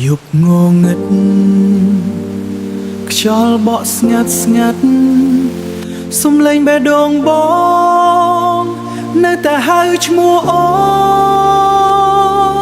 យប់ងងឹតខ្យល់បក់ស្ងាត់ស្ងាត់សំឡេងបេះដូងបងនៅតែហៅឈ្មោះអូ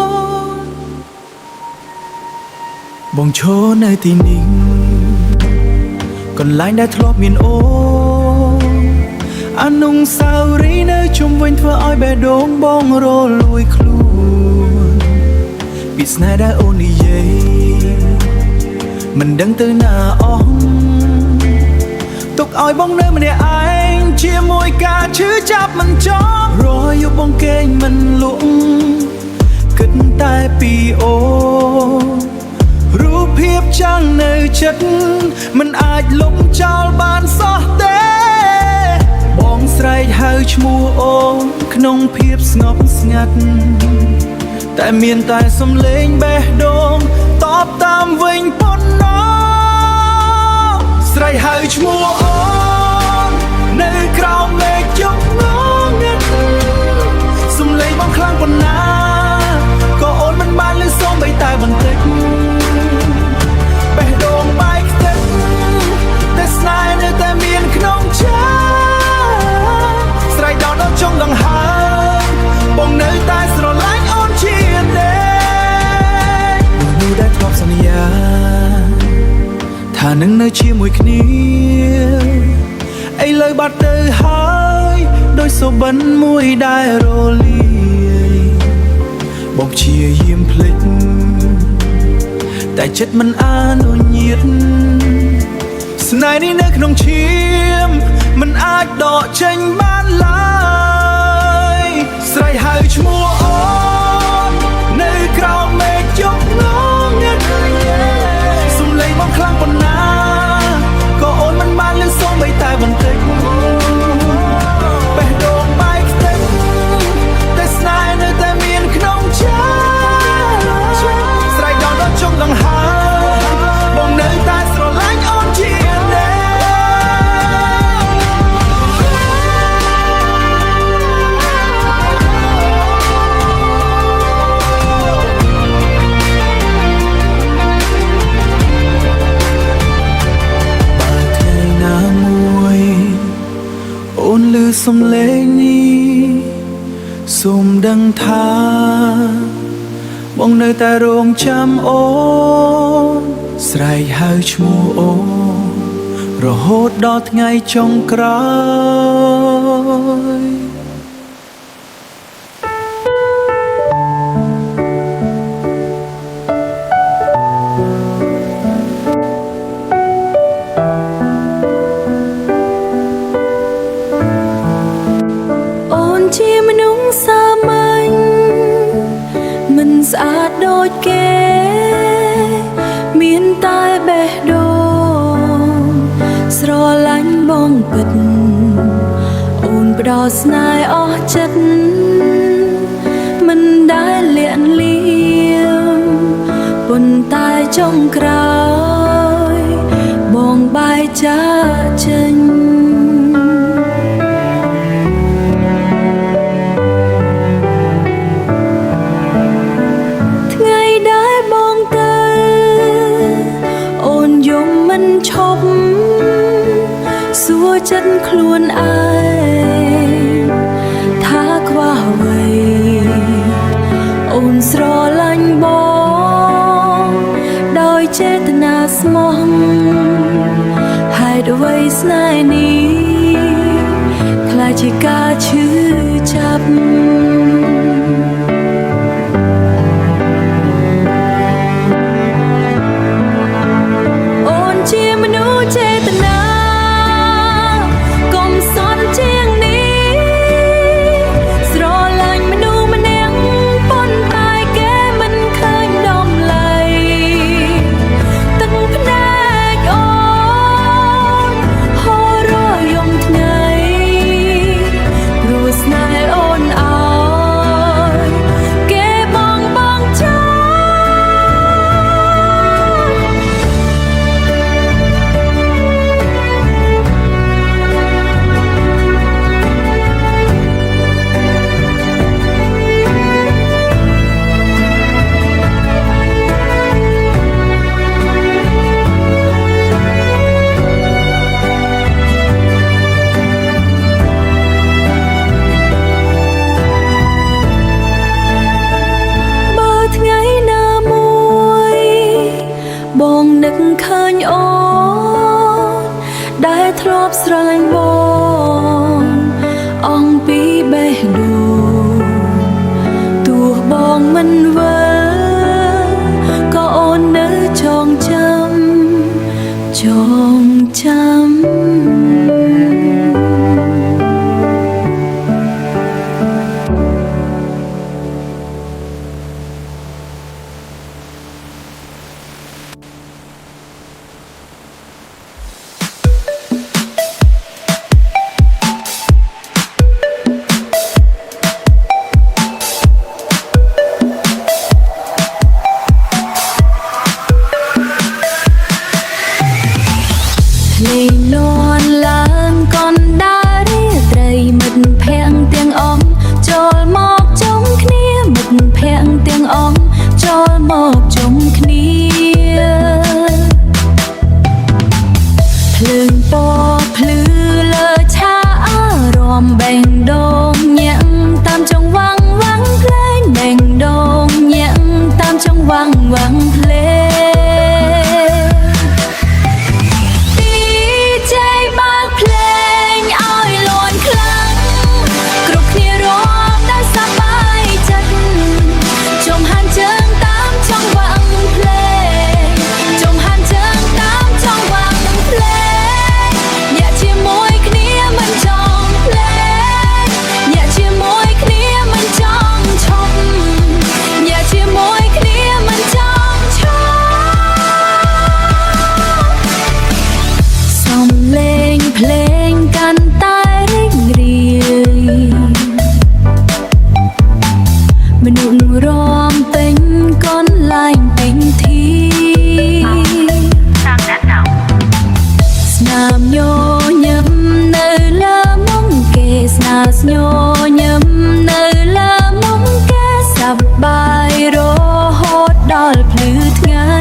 នបងឈរនៅទីនេះកន្លែងដែលធ្លាប់មានអូនអនុស្សាវរីយ៍នៅជុំវិញធ្វើឲ្យបេះដូងបងរលួយខ្លួនពីស្នេហ៍ដែលអូននិយាយមិនដឹងទៅណាអស់ទុកឲ្យបងនៅម្នាក់ឯងជាមួយការឈឺចាប់មិនចប់រយប់បងគេងមិនលក់គិតតែពីអូរូបភាពចាំងនៅចិត្តមិនអាចលុបចោលបានសោះទេបងស្រែកហៅឈ្មោះអូនក្នុងភាពស្ងប់ស្ងាត់តែមានតែសំឡេងបេះដូងតបតាមវិញប៉ុណ្ណោះស្រែកហៅឈ្មោះអូននៅក្រោមមេឃយប់ងងឹតសំឡេងបងខ្លាំងប៉ុណ្ណាក៏អូនមិនបានលើសូមបីតែបន្តិចបេះដូងបែកខ្ទេចតែស្នេហ៍នៅតែមានក្នុងចិត្តស្រែកដល់ចុងដង្ហើមបងនៅតែស្រឡាញ់អូនជានិច្ចមនុស្សដែលធ្លាប់សន្យាថានឹងនៅជាមួយគ្នាឥឡូវបាត់ទៅហើយដោយសុបិនមួយដែលរលាយបងព្យាយាមភ្លេចតែចិត្តមិនអនុញ្ញាតស្នេហ៍នេះនៅក្នុងឈាមមិនអាចដកចេញបានឡើយស្រែកហៅឈ្មោះអូននៅក្រោមមេឃយប់ងងឹតសំឡេងបងខ្លាំងប៉ុណ្ណាក៏អូនមិនបានលើសូមបីតែបន្តិចបេះដូងបែកខ្ទេចតែស្នេហ៍នៅតែមានក្នុងចិត្តស្រែកដល់ចុងដង្ហើមបងនៅតែស្រឡាញ់អូនជានិច្ចអូនឮសំឡេងនេះសូមដឹងថាបងនៅតែរងចាំអូនស្រែកហៅឈ្មោះអូនរហូតដល់ថ្ងៃចុងក្រោយជាមនុស្សសាមញ្ញមិនស្អាតដូចគេមានតែបេះដូងស្រឡាញ់បងពិតអូនផ្ដោតស្នេហ៍អស់ចិត្តមិនដែលលាក់លៀមប៉ុន្តែចុងក្រោយបងបែកចាកចេញឈប់សួរចិត្តខ្លួនឯងថាខ្វះអ្វីអូនស្រឡាញ់បងដោយចេតនាស្មោះហេតុអ្វីស្នេហ៍នេះខ្លាចជាការឈឺចាប់ស្នេហ៍អូនអោ បស្រឡាញ់បងអង្គពីបេះដូងទោះបងមិនវិលក៏អូននៅចងចាំចងចាំ លេងលន់ឡើងកណ្ដាលរាត្រីមិត្តភ័ក្តិទាំងអស់ចូលមកជុំគ្នាមិត្តភ័ក្តិទាំងអស់ចូលមកជុំគ្នាភ្លើងពណ៌ភ្លឺលើឆាអារម្មណ៍បេះដូងញាក់តាមចង្វាក់វាំងភ្លេងបេះដូងញាក់តាមចង្វាក់វាំងភ្លេង មនុស្សរំពេញកនឡាញពេញធីស្នាមញញឹមនៅលើមុខគេស្នាស្ញញឹមនៅលើមុខគេសប្បាយរហូតដល់ភ្លឺថ្ងៃ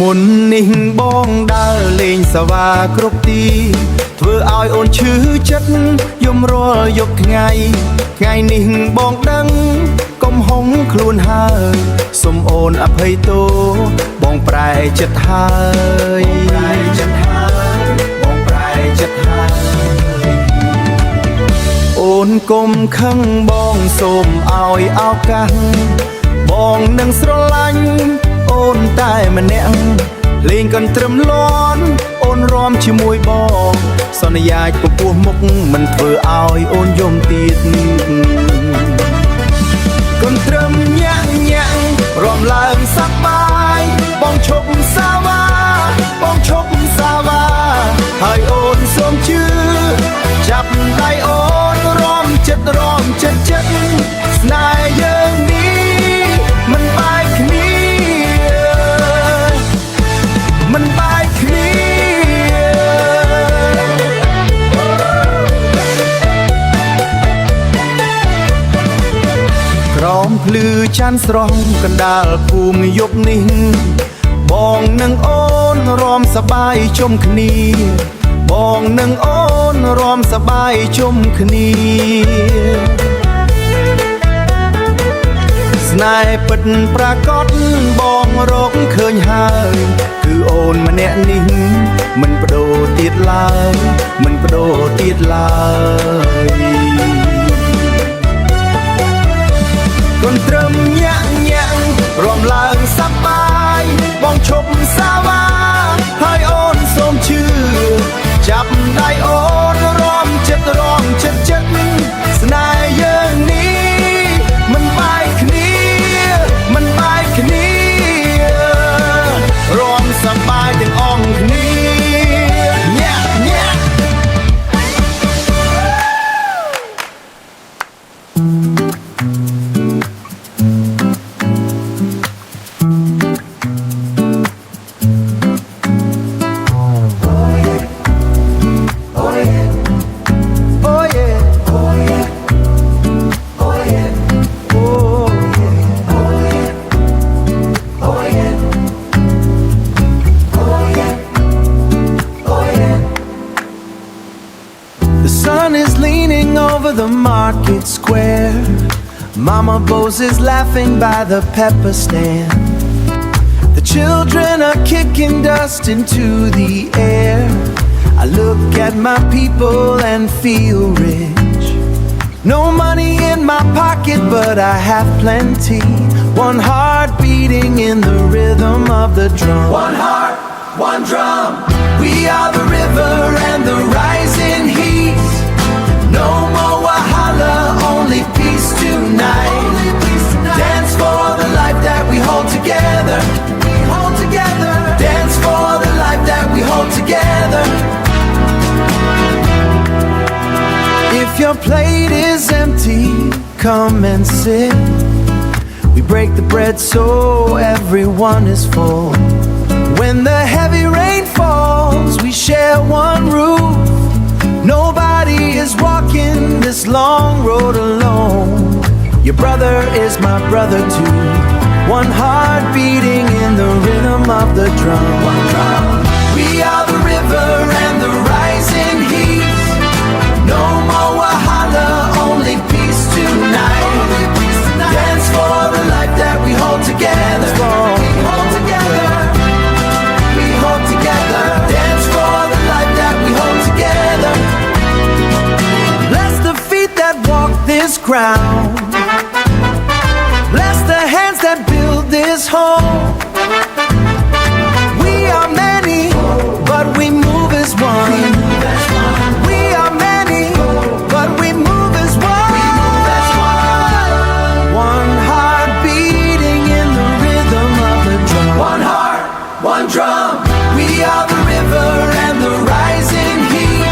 មុននេះបងដើរលេងសវ៉ាគ្រប់ទីធ្វើឲ្យអូនឈឺចិត្តយំរាល់យប់ថ្ងៃថ្ងៃនេះបងដឹងកុំហុងខ្លួនហើយសូមអូនអភ័យទោបងប្រែចិត្តហើយបងប្រែចិត្តហើយអូនកុំខឹងបងសូមឲ្យឱកាសបងនឹងស្រឡាញ់អូនតែម្នាក់លេងកន្ទ្រឹមលាន់អូនរំជាមួយបងសន្យាចំពោះមុខមិនធ្វើឲ្យអូនយំទៀតកន្ទ្រឹមញាក់ញាក់រំឡើងសប្បាយបងឈប់សាវ៉ាបងឈប់សាវ៉ាហើយអូនសូមជឿចាប់ដៃអូនរំចិត្តចិត្តស្នេហ៍យើងនេះមិនបែកគ្នាមិនបែកគ្នាក្រោមភ្លឺច័ន្ទស្រស់កណ្ដាលភូមិយប់នេះបងនិងអូនរំសប្បាយជុំគ្នាបងនិងអូនរំសប្បាយជុំគ្នាស្នេហ៍ពិតប្រាកដបងរកឃើញហើយគឺអូនម្នាក់នេះមិនបដូរទៀតឡើយមិនបដូរទៀតឡើយកន្ទ្រឹមញាក់ញាក់រំឡើងសប្បាយ Oh yeah. Oh yeah. Oh yeah. Oh yeah. Oh yeah. Oh yeah. Oh yeah. The sun is leaning over the market square. Mama Bose is laughing by the pepper stand. The children are kicking dust into the air. I look at my people and feel rich. No money in my pocket, but I have plenty. One heart beating in the rhythm of the drum. One heart, one drum. We are the river and the rising heat. No more Wahala, only peace tonight. Dance for the life that we hold together. We hold together. Dance for the life that we hold together. If your plate is empty, come and sit. We break the bread so everyone is full. When the heavy rain falls, we share one roof. Nobody is walking this long road alone. Your brother is my brother too. One heart beating in the rhythm of the drum. One drum. We are the river and the rising heat. No more Wahala, only peace tonight. Dance for the life that we hold together. We hold together. We hold together. Dance for the life that we hold together. Bless the feet that walk this ground. Bless the hands that build this home. We are many, but we move as one. We are many, but we move as one. One heart beating in the rhythm of the drum. One heart, one drum. We are the river and the rising heat.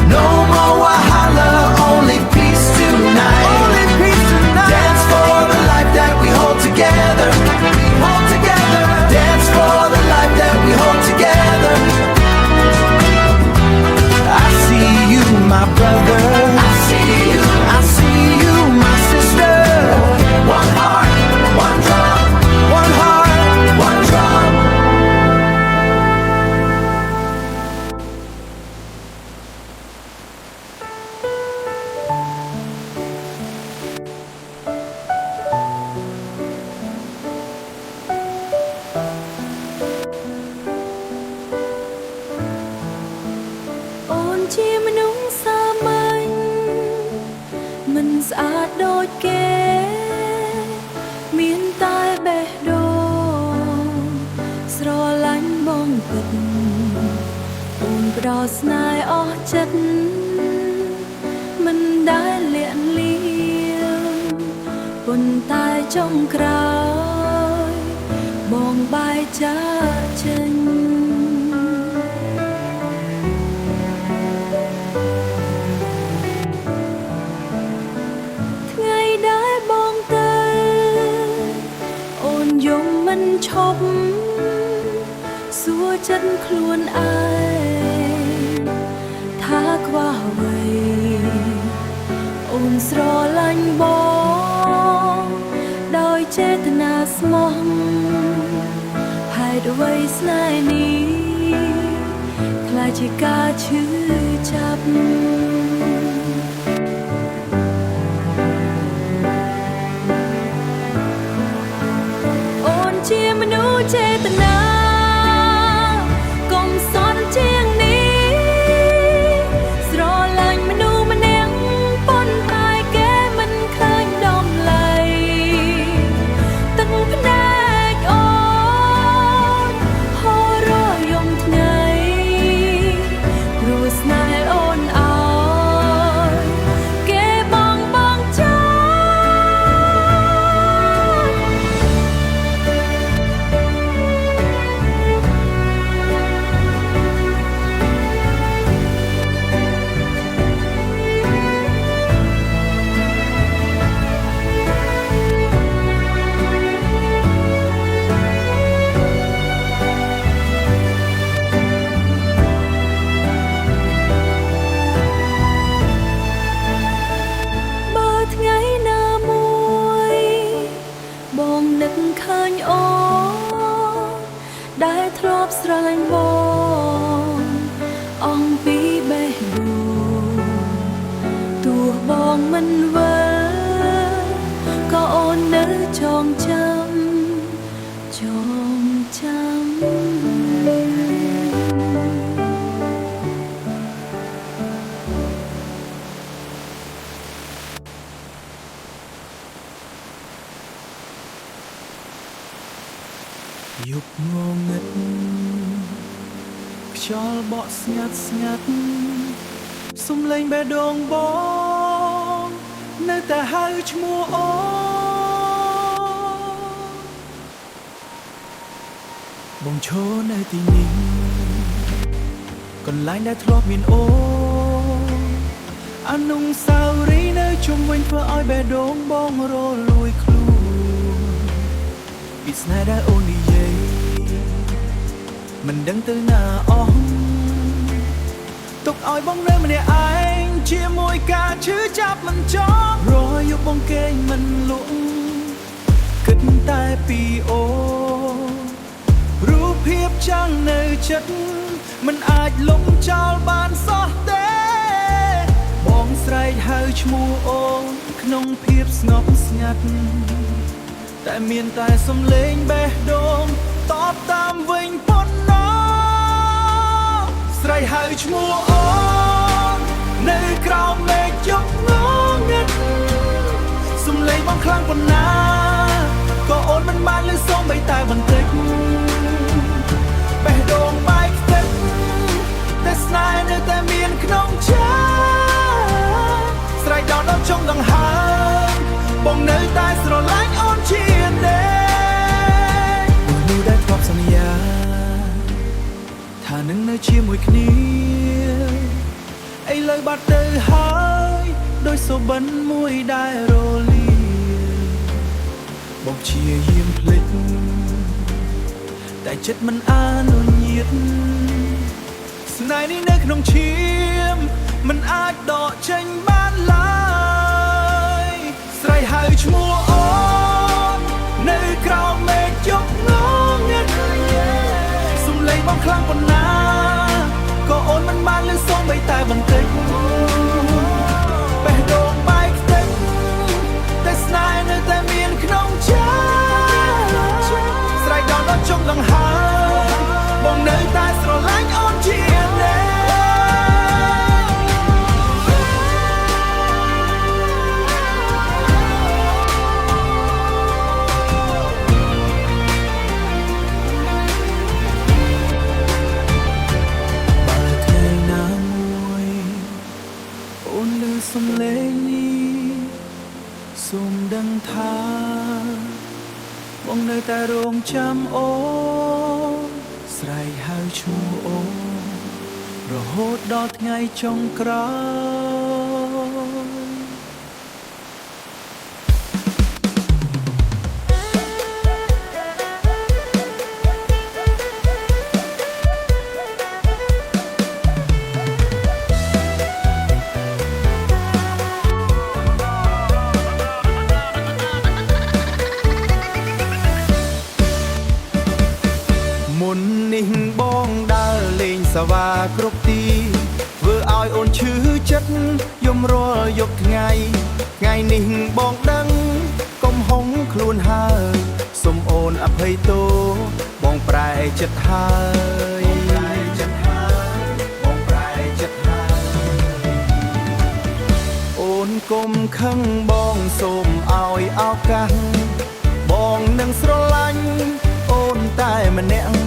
No more Wahala, only peace tonight. Only peace tonight. Dance for the life that we hold together. We hold together. Dance for the life that we hold together. I see you, my brother. I see you. I see you, my sister. One heart, one drum. One heart, one drum. Ôn chi nung xa manh មិនស្អាតដូចគេមានតែបេះដូងស្រឡាញ់បងពិតអូនផ្ដោតស្នេហ៍អស់ចិត្តមិនដែលលាក់លៀងប៉ុន្តែចុងក្រោយបងបែកចាកចេញ ថ្ងៃដែលបងទៅអូនយំមិនឈប់សួរចិត្តខ្លួនឯងថាខ្វះអ្វីអូនស្រឡាញ់បងដោយចេតនាស្មោះហេតុអ្វីស្នេហ៍នេះខ្លាចជាការឈឺចាប់ ជាមនុស្សចេតនាកុំសន់ជាងនេះស្រឡាញ់មនុស្សម្នាក់ប៉ុន្តែគេមិនឃើញដំឡៃទឹកភ្នែកអូនហូររាល់យំថ្ងៃព្រោះស្នេហ៍អូនអោយ ងចាំយប់ងងឹតខ្យល់បក់ស្ងាត់ស្ងាត់សំឡេងបេះដូងបងនៅតែហៅឈ្មោះអូនបងឈរនៅទីនេះកន្លែងដែលធ្លាប់មានអូនអនុស្សាវរីយ៍នៅជុំវិញធ្វើឲ្យបេះដូងបងរលួយខ្លួនពីស្នេហ៍ដែលអូននិយាយមិនដឹងទៅណាអស់ទុកឲ្យបងនៅម្នាក់ឯងជាមួយការឈឺចាប់មិនចប់រយប់បងគេងមិនលក់គិតតែពីអូរូបភាពចាំងនៅចិត្តមិនអាចលុបចោលបានសោះទេបងស្រែកហៅឈ្មោះអូនក្នុងភាពស្ងប់ស្ងាត់តែមានតែសំឡេងបេះដូងតបតាមវិញប៉ុណ្ណោះស្រែកហៅឈ្មោះអូននៅក្រោមមេឃយប់ងងឹតសំឡេងបងខ្លាំងប៉ុណ្ណាក៏អូនមិនបានលើសូមបីតែបន្តិចបេះដូងបែកខ្ទេចតែស្នេហ៍នៅតែមានក្នុងចិត្តស្រែកដល់ចុងដង្ហើមបងនៅតែស្រឡាញ់អូនជានិច្ចមួយដែលធ្លាប់សន្យាថានឹងនៅជាមួយគ្នាឥឡូវបាត់ទៅហើយដោយសុបិនមួយដែលរលាបងព្យាយាមភ្លេចតែចិត្តមិនអនុញ្ញាតស្នេហ៍នេះនៅក្នុងឈាមមិនអាចដកចេញបានឡើយស្រែកហៅឈ្មោះអូននៅក្រោមមេឃយប់ងងឹតសំឡេងបងខ្លាំងប៉ុណ្ណាក៏អូនមិនបានលើសូមបីតែបន្តិចបេះដូងបែកខ្ទេចតែស្នេហ៍នៅតែមានក្នុងចិត្តស្រែកដល់ចុងដង្ហើមបងនៅតែស្រឡាញ់អូនជានិច្ចសំឡេងនេះសូមដឹងថាបងនៅតែរងចាំអូនស្រែកហៅឈ្មោះអូនរហូតដល់ថ្ងៃចុងក្រោយមុននេះបងដើរលេងសាវាគ្រប់ទីធ្វើឲ្យអូនឈឺចិត្តយំរាល់យប់ថ្ងៃនេះបងដឹងកុំហុងខ្លួនហើយសូមអូនអភ័យទោបងប្រែចិត្តហើយអូនកុំខឹងបងសូមឲ្យឱកាសបងនឹងស្រឡាញ់អូនតែម្នាក់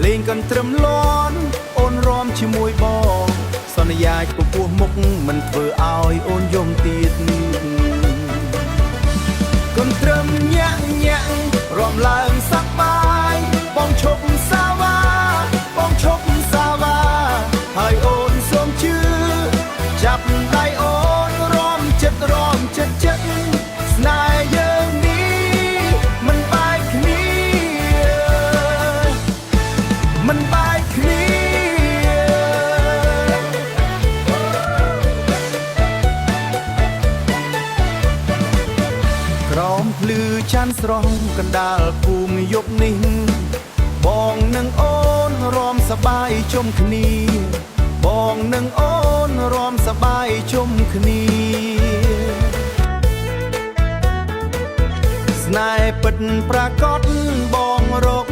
លេងកន្ទ្រឹមលាន់អូនរំជាមួយបងសន្យាចំពោះមុខមិនធ្វើឲ្យអូនយំទៀតកន្ទ្រឹមញាក់រំឡើងសប្បាយបងឈប់សាវាហើយអូនសូមជឿចាប់ដៃអូនរំចិត្តស្នេហ៍យើងនេះមិនបែកគ្នាក្រោមភ្លឺច័ន្ទស្រស់កណ្ដាលភូមិយប់នេះបងនិងអូនរំសប្បាយជុំគ្នាបងនិងអូនរំសប្បាយជុំគ្នាស្ ស្នេហ៍ពិតប្រាកដបងរក